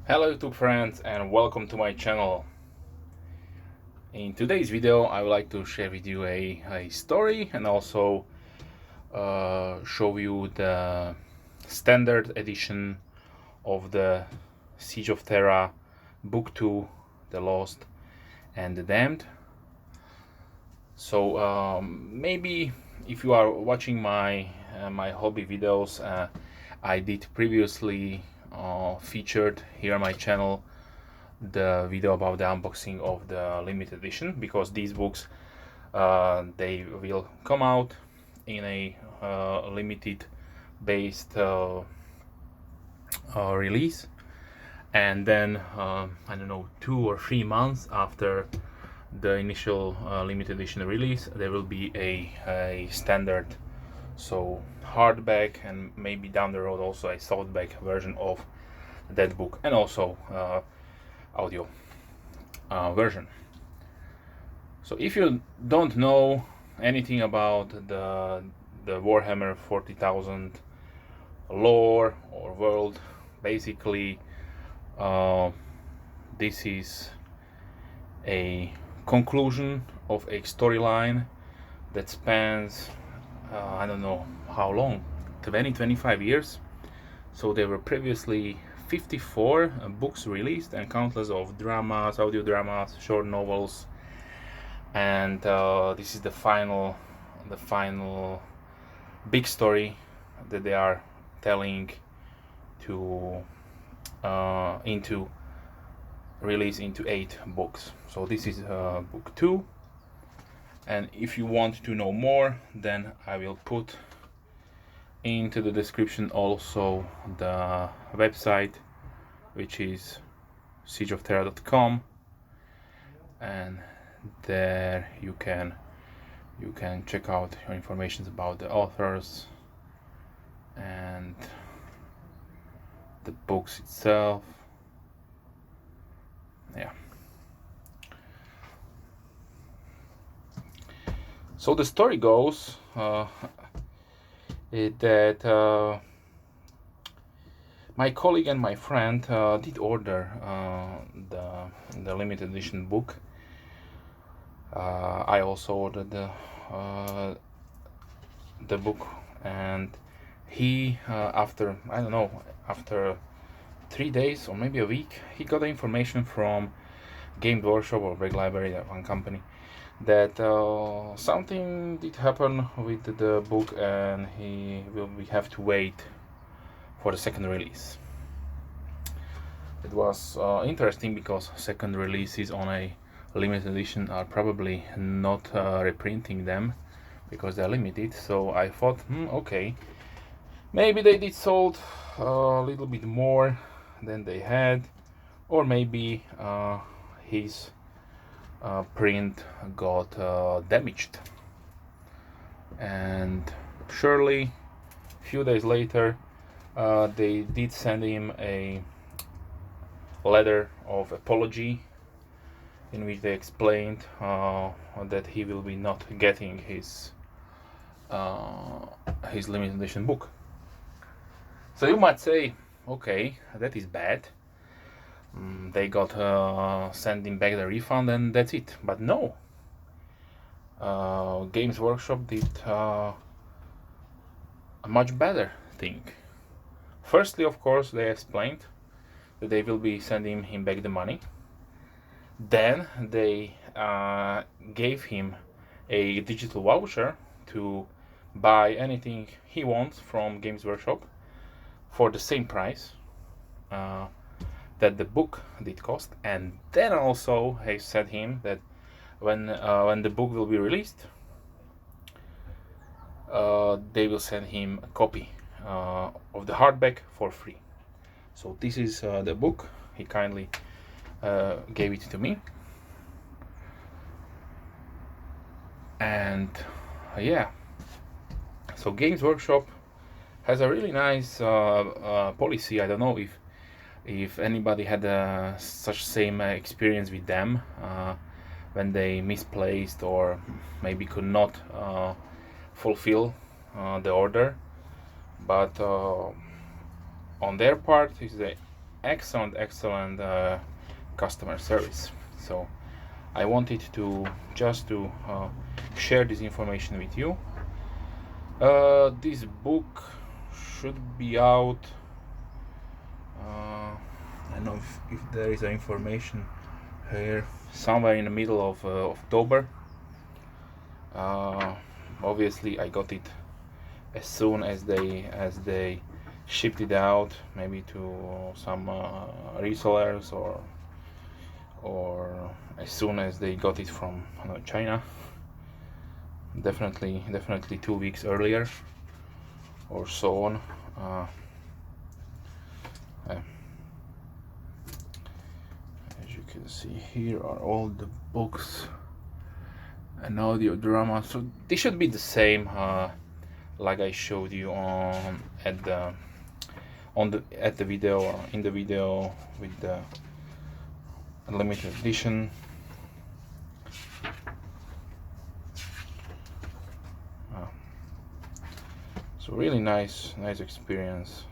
Hello YouTube friends and welcome to my channel. In today's video I would like to share with you a story and also show you the standard edition of the Siege of Terra Book 2, The Lost and the Damned. So maybe if you are watching my hobby videos, I did previously featured here on my channel the video about the unboxing of the limited edition, because these books they will come out in a limited based release, and then I don't know, 2 or 3 months after the initial limited edition release there will be a standard, so hardback, and maybe down the road also a softback version of that book, and also audio version. So if you don't know anything about the Warhammer 40,000 lore or world, basically this is a conclusion of a storyline that spans I don't know how long, 25 years. So there were previously 54 books released and countless of dramas, audio dramas, short novels, and this is the final big story that they are telling to into release into 8 books. So this is book 2, and if you want to know more, then I will put into the description also the website, which is siegeofterra.com, and there you can check out your information about the authors and the books itself. Yeah. So the story goes that my colleague and my friend did order the limited edition book. I also ordered the book, and he after, I don't know, after 3 days or maybe a week, he got the information from Game Workshop or Break Library, that one company, that something did happen with the book and we have to wait for the second release. It was interesting because second releases on a limited edition are probably not reprinting them because they're limited. So I thought, okay, maybe they did sold a little bit more than they had, or maybe his print got damaged. And surely a few days later they did send him a letter of apology in which they explained that he will be not getting his limited edition book. So you might say, okay, that is bad. They got sending back the refund and that's it. But no, Games Workshop did a much better thing. Firstly, of course, they explained that they will be sending him back the money. Then they gave him a digital voucher to buy anything he wants from Games Workshop for the same price that the book did cost. And then also they said him that when the book will be released, they will send him a copy of the hardback for free. So this is the book. He kindly gave it to me, and yeah, so Games Workshop has a really nice policy. I don't know if anybody had such same experience with them when they misplaced or maybe could not fulfill the order, but on their part is excellent customer service. So I wanted to just to share this information with you. This book should be out. I don't know if there is information here, somewhere in the middle of October. Obviously, I got it as soon as they shipped it out, maybe to some resellers, or as soon as they got it from China. Definitely 2 weeks earlier or so on. As you can see, here are all the books and audio drama. So they should be the same, like I showed you at the video, or in the video with the limited edition. So really nice experience.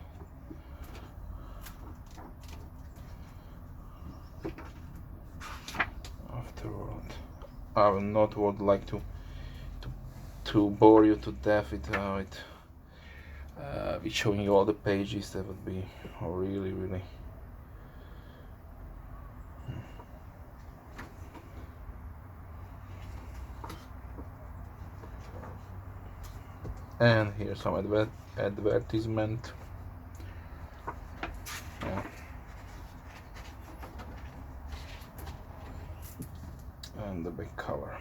Afterward, I will not would like to bore you to death with showing you all the pages. That would be really. And here's some advertisement. Yeah. And the back cover.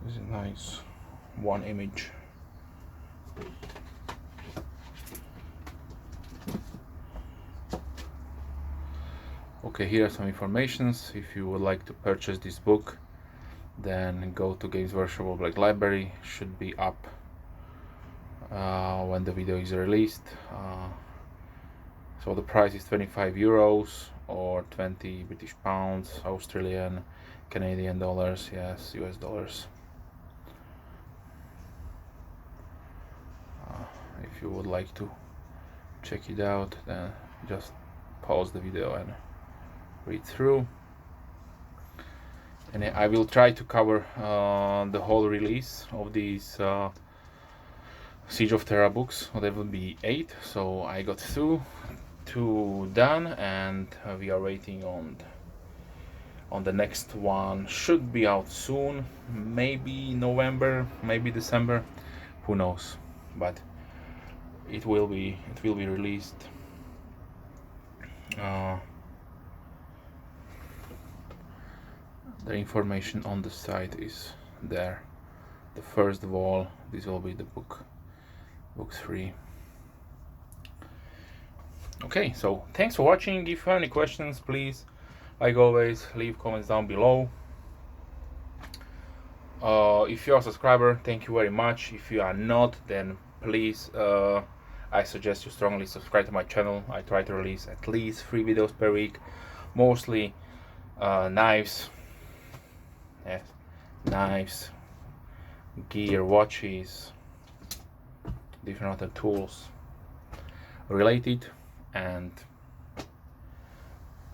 This is nice, one image. Okay, here are some informations. If you would like to purchase this book, then go to Games Workshop Black Library. Should be up when the video is released. So the price is 25 euros or 20 British pounds, Australian, Canadian dollars, yes, US dollars. If you would like to check it out, then just pause the video and read through. And I will try to cover the whole release of these Siege of Terra books. Well, there will be 8, so I got 2 done, and we are waiting on the next one. Should be out soon, maybe November, maybe December, who knows, but it will be released. The information on the site is there. The first wall, this will be the book 3. Okay, so thanks for watching. If you have any questions, please, like always, leave comments down below. If you're a subscriber, thank you very much. If you are not, then please, I suggest you strongly subscribe to my channel. I try to release at least 3 videos per week, mostly knives, yes, knives, gear, watches, different other tools related. And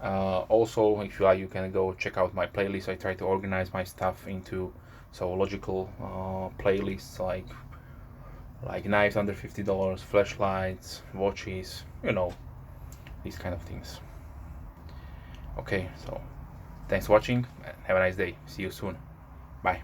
also, if you are, you can go check out my playlist. I try to organize my stuff into logical playlists, like knives under $50, flashlights, watches, these kind of things. Okay, so thanks for watching and have a nice day. See you soon. Bye.